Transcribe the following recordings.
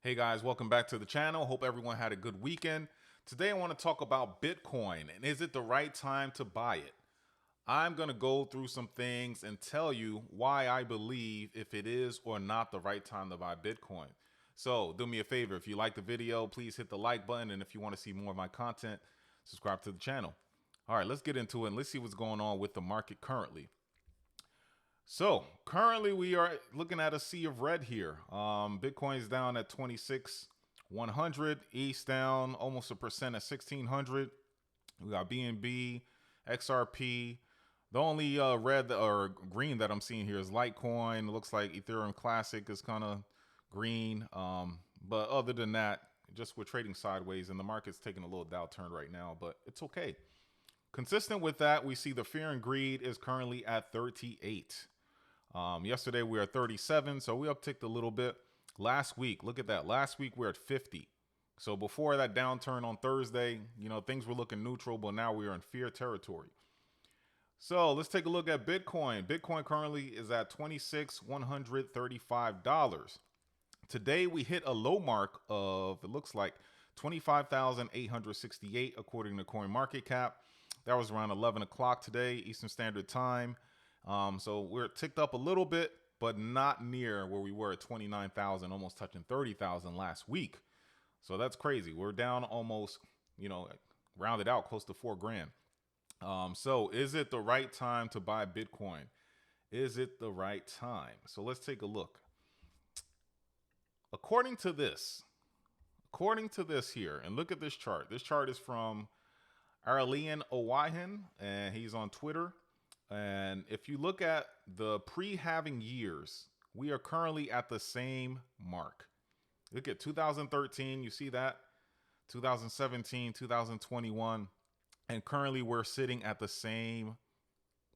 Hey guys, welcome back to the channel. Hope everyone had a good weekend. Today I want to talk about Bitcoin and is it the right time to buy it? I'm going to go through some things and tell you why I believe if it is or not the right time to buy Bitcoin. So do me a favor, if you like the video, please hit the like button, and if you want to see more of my content, subscribe to the channel. All right, let's get into it and let's see what's going on with the market currently. So currently we are looking at a sea of red here. Bitcoin's down at 26,100. ETH down almost a percent at 1,600. We got BNB, XRP. The only red or green that I'm seeing here is Litecoin. It looks like Ethereum Classic is kind of green. But other than that, just we're trading sideways and the market's taking a little downturn right now, but it's okay. Consistent with that, we see the fear and greed is currently at 38. Yesterday we were at 37, so we upticked a little bit. Last week, look at that. Last week we we're at 50. So before that downturn on Thursday, things were looking neutral, but now we are in fear territory. So let's take a look at Bitcoin. Bitcoin currently is at $26,135. Today we hit a low mark of, it looks like 25,868 according to CoinMarketCap. That was around 11 o'clock today, Eastern Standard Time. So we're ticked up a little bit, but not near where we were at 29,000, almost touching 30,000 last week. So that's crazy. We're down almost, rounded out close to 4 grand. So is it the right time to buy Bitcoin? Is it the right time? So let's take a look. According to this here, and look at this chart. This chart is from Arlene Owahin, and he's on Twitter. And if you look at the pre-halving years, we are currently at the same mark. Look at 2013, you see that? 2017, 2021, and currently we're sitting at the same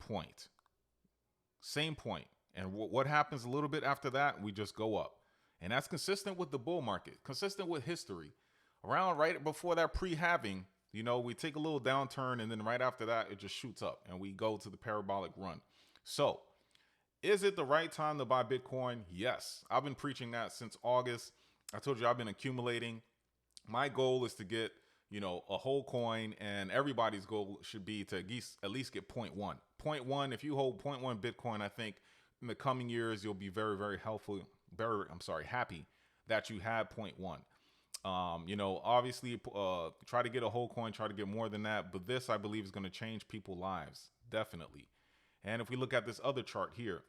point. Same point. And what happens a little bit after that? We just go up. And that's consistent with the bull market, consistent with history. Around right before that pre-halving, we take a little downturn, and then right after that, it just shoots up and we go to the parabolic run. So is it the right time to buy Bitcoin? Yes. I've been preaching that since August. I told you I've been accumulating. My goal is to get, a whole coin, and everybody's goal should be to at least get 0.1. 0.1, if you hold 0.1 Bitcoin, I think in the coming years, you'll be very, very happy that you had 0.1. Obviously try to get a whole coin, try to get more than that. But this, I believe, is going to change people's lives. Definitely. And if we look at this other chart here,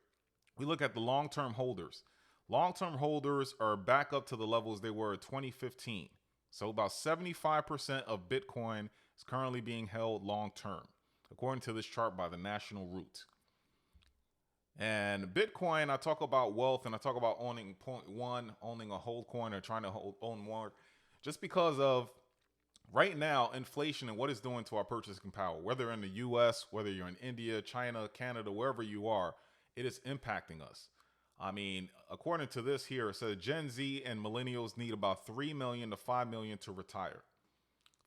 we look at the long-term holders. Long-term holders are back up to the levels they were in 2015. So about 75% of Bitcoin is currently being held long-term, according to this chart by the National Root. And Bitcoin, I talk about wealth and I talk about owning 0.1, owning a whole coin, or trying to own more, just because of right now inflation and what it's doing to our purchasing power. Whether in the US, whether you're in India, China, Canada, wherever you are, it is impacting us. I mean, according to this here, it says Gen Z and millennials need about 3 million to 5 million to retire.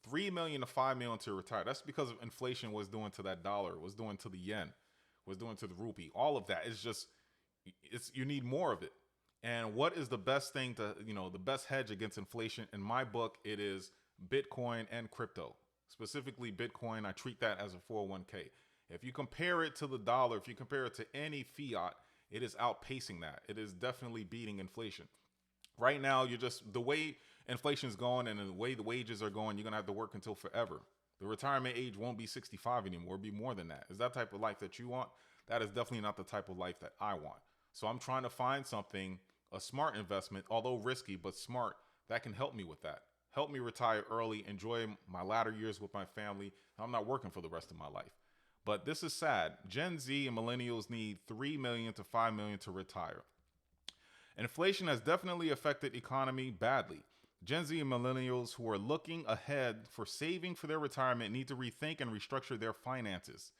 3 million to 5 million to retire. That's because of inflation, was doing to that dollar, was doing to the yen, was doing to the rupee. All of that is just, you need more of it. And what is the best thing to, the best hedge against inflation? In my book, it is Bitcoin and crypto. Specifically Bitcoin, I treat that as a 401k. If you compare it to the dollar, if you compare it to any fiat, it is outpacing that. It is definitely beating inflation. Right now, the way inflation is going and the way the wages are going, you're going to have to work until forever. The retirement age won't be 65 anymore. It'll be more than that. Is that type of life that you want? That is definitely not the type of life that I want. So I'm trying to find something, a smart investment, although risky, but smart, that can help me with that. Help me retire early, enjoy my latter years with my family. I'm not working for the rest of my life. But this is sad. Gen Z and millennials need 3 million to 5 million to retire. Inflation has definitely affected economy badly. Gen Z and millennials who are looking ahead for saving for their retirement need to rethink and restructure their finances.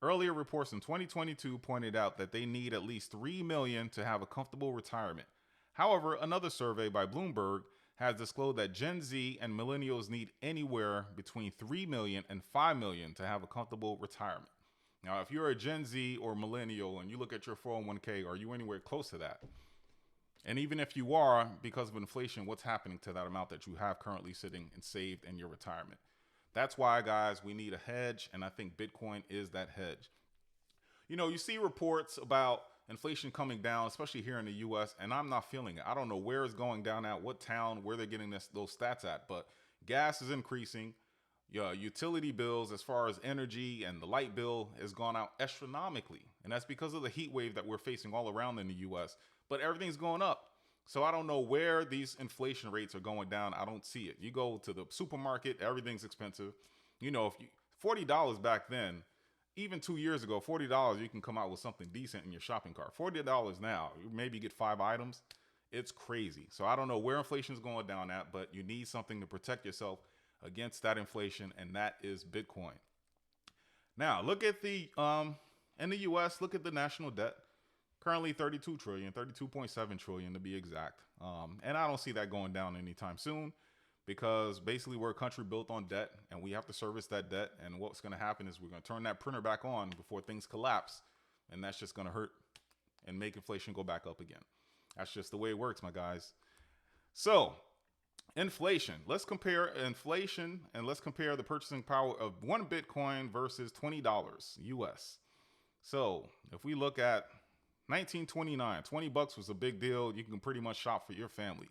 Earlier reports in 2022 pointed out that they need at least 3 million to have a comfortable retirement. However, another survey by Bloomberg has disclosed that Gen Z and millennials need anywhere between 3 million and 5 million to have a comfortable retirement. Now, if you're a Gen Z or millennial and you look at your 401k, are you anywhere close to that? And even if you are, because of inflation, what's happening to that amount that you have currently sitting and saved in your retirement? That's why, guys, we need a hedge. And I think Bitcoin is that hedge. You see reports about inflation coming down, especially here in the US, and I'm not feeling it. I don't know where it's going down at, what town, where they're getting those stats at, but gas is increasing. Your utility bills, as far as energy and the light bill, has gone out astronomically. And that's because of the heat wave that we're facing all around in the US. But everything's going up. So I don't know where these inflation rates are going down. I don't see it. You go to the supermarket, everything's expensive. If you $40 back then, even 2 years ago, $40, you can come out with something decent in your shopping cart. $40 now, you maybe get 5 items. It's crazy. So I don't know where inflation is going down at, but you need something to protect yourself against that inflation, and that is Bitcoin. Now, look at in the US, look at the national debt. Currently 32 trillion, 32.7 trillion to be exact. And I don't see that going down anytime soon, because basically we're a country built on debt and we have to service that debt. And what's going to happen is we're going to turn that printer back on before things collapse. And that's just going to hurt and make inflation go back up again. That's just the way it works, my guys. So inflation, let's compare inflation and let's compare the purchasing power of one Bitcoin versus $20 US. So if we look at 1929, $20 was a big deal. You can pretty much shop for your family.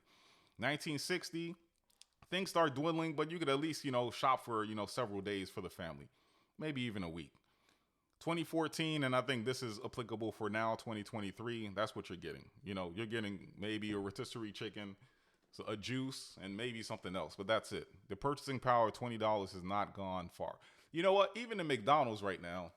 1960, things start dwindling, but you could at least, shop for, several days for the family, maybe even a week. 2014, and I think this is applicable for now, 2023, that's what you're getting. You're getting maybe a rotisserie chicken, so a juice, and maybe something else, but that's it. The purchasing power of $20 has not gone far. You know what? Even in McDonald's right now,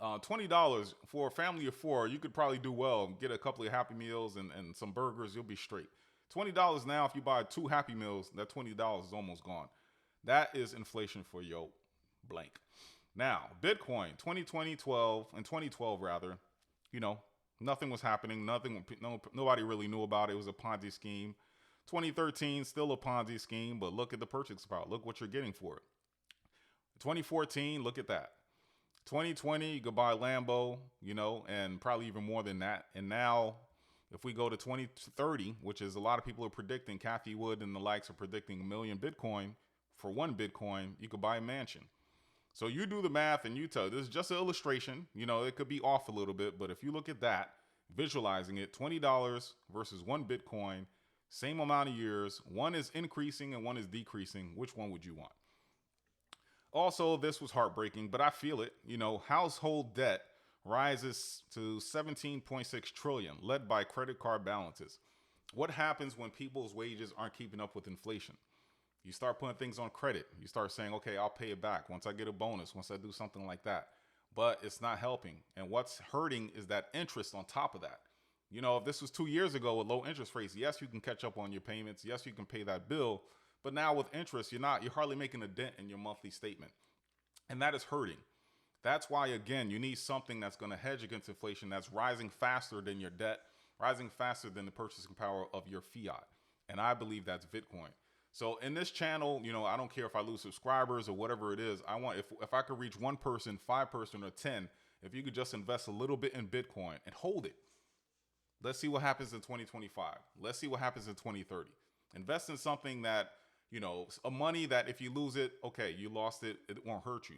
$20 for a family of 4, you could probably do well. Get a couple of Happy Meals and some burgers, you'll be straight. $20 now, if you buy 2 Happy Meals, that $20 is almost gone. That is inflation for your blank. Now, Bitcoin, 2012 rather, nothing was happening. Nobody really knew about it. It was a Ponzi scheme. 2013, still a Ponzi scheme, but look at the purchase power. Look what you're getting for it. 2014, look at that. 2020, you could buy Lambo, and probably even more than that. And now, if we go to 2030, which is a lot of people are predicting, Kathy Wood and the likes are predicting 1 million Bitcoin. For 1 Bitcoin, you could buy a mansion. So you do the math and you tell, this is just an illustration. It could be off a little bit, but if you look at that, visualizing it, $20 versus 1 Bitcoin, same amount of years, one is increasing and one is decreasing. Which one would you want? Also, this was heartbreaking, but I feel it. Household debt rises to 17.6 trillion, led by credit card balances. What happens when people's wages aren't keeping up with inflation? You start putting things on credit. You start saying, okay, I'll pay it back once I get a bonus, once I do something like that. But it's not helping. And what's hurting is that interest on top of that. If this was 2 years ago with low interest rates, yes, you can catch up on your payments. Yes, you can pay that bill. But now with interest, you're hardly making a dent in your monthly statement. And that is hurting. That's why, again, you need something that's going to hedge against inflation, that's rising faster than your debt, rising faster than the purchasing power of your fiat. And I believe that's Bitcoin. So in this channel, I don't care if I lose subscribers or whatever it is. I want, if I could reach 1 person, 5 person, or 10, if you could just invest a little bit in Bitcoin and hold it. Let's see what happens in 2025. Let's see what happens in 2030. Invest in something that, a money that if you lose it, okay, you lost it, it won't hurt you.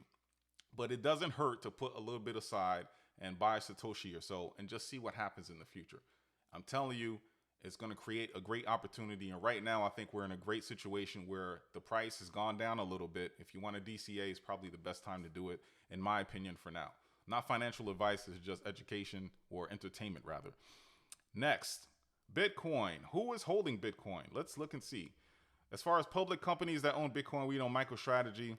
But it doesn't hurt to put a little bit aside and buy Satoshi or so and just see what happens in the future. I'm telling you, it's going to create a great opportunity. And right now, I think we're in a great situation where the price has gone down a little bit. If you want a DCA, it's probably the best time to do it, in my opinion, for now. Not financial advice, it's just education or entertainment, rather. Next, Bitcoin. Who is holding Bitcoin? Let's look and see. As far as public companies that own Bitcoin, we know MicroStrategy,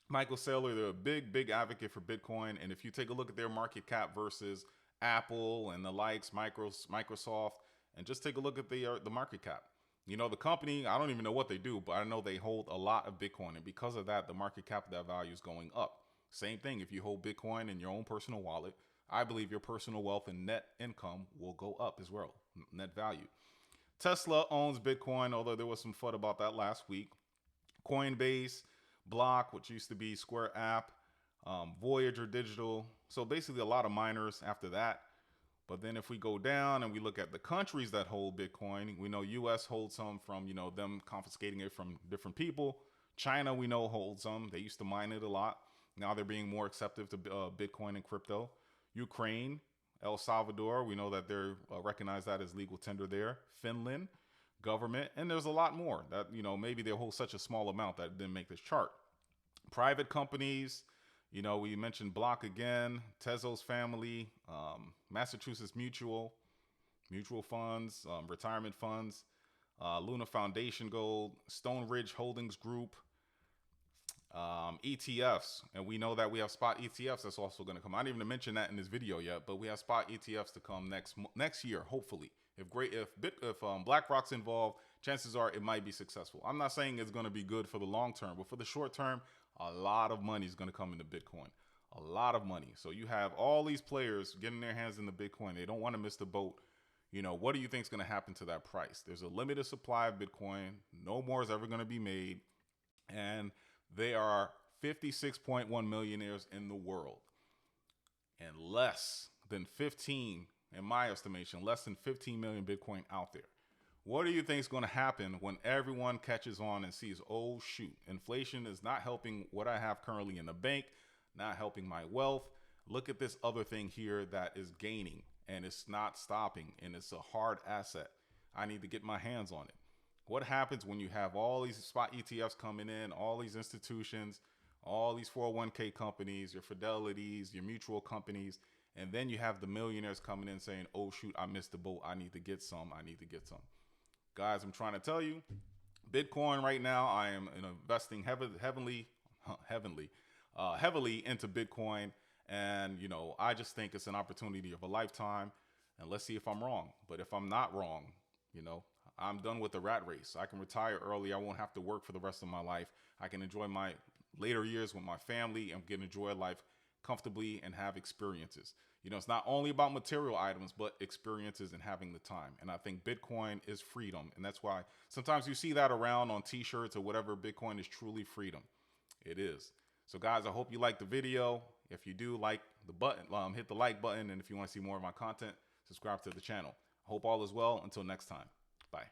Michael Saylor, they're a big advocate for Bitcoin. And if you take a look at their market cap versus Apple and the likes, Microsoft, and just take a look at the market cap. The company, I don't even know what they do, but I know they hold a lot of Bitcoin. And because of that, the market cap of that value is going up. Same thing, if you hold Bitcoin in your own personal wallet, I believe your personal wealth and net income will go up as well, net value. Tesla owns Bitcoin, although there was some FUD about that last week. Coinbase, Block, which used to be Square App, Voyager Digital. So basically a lot of miners after that. But then if we go down and we look at the countries that hold Bitcoin, we know US holds some from, them confiscating it from different people. China, we know, holds some. They used to mine it a lot. Now they're being more acceptive to Bitcoin and crypto. Ukraine, El Salvador, we know that they're recognize that as legal tender there. Finland, government, and there's a lot more that, maybe they hold such a small amount that didn't make this chart. Private companies, we mentioned Block again, Tezos family, Massachusetts mutual funds, retirement funds, Luna Foundation Gold, Stone Ridge Holdings Group, ETFs. And we know that we have spot ETFs that's also going to come. I didn't even mention that in this video yet, but we have spot ETFs to come next year, hopefully. If BlackRock's involved, chances are it might be successful. I'm not saying it's going to be good for the long term, but for the short term, a lot of money is going to come into Bitcoin. A lot of money. So you have all these players getting their hands in the Bitcoin. They don't want to miss the boat. What do you think is going to happen to that price? There's a limited supply of Bitcoin. No more is ever going to be made. And there are 56.1 millionaires in the world. And less than 15, in my estimation, less than 15 million Bitcoin out there. What do you think is going to happen when everyone catches on and sees, oh, shoot, inflation is not helping what I have currently in the bank, not helping my wealth. Look at this other thing here that is gaining and it's not stopping and it's a hard asset. I need to get my hands on it. What happens when you have all these spot ETFs coming in, all these institutions, all these 401k companies, your Fidelities, your mutual companies, and then you have the millionaires coming in saying, oh, shoot, I missed the boat. I need to get some. I need to get some. Guys, I'm trying to tell you, Bitcoin right now, I am investing heavily into Bitcoin. And, I just think it's an opportunity of a lifetime. And let's see if I'm wrong. But if I'm not wrong, I'm done with the rat race. I can retire early. I won't have to work for the rest of my life. I can enjoy my later years with my family and get enjoy life comfortably and have experiences. It's not only about material items, but experiences and having the time. And I think Bitcoin is freedom. And that's why sometimes you see that around on t-shirts or whatever. Bitcoin is truly freedom. It is. So guys, I hope you liked the video. If you do, like the button, hit the like button. And if you want to see more of my content, subscribe to the channel. I hope all is well. Until next time. Bye.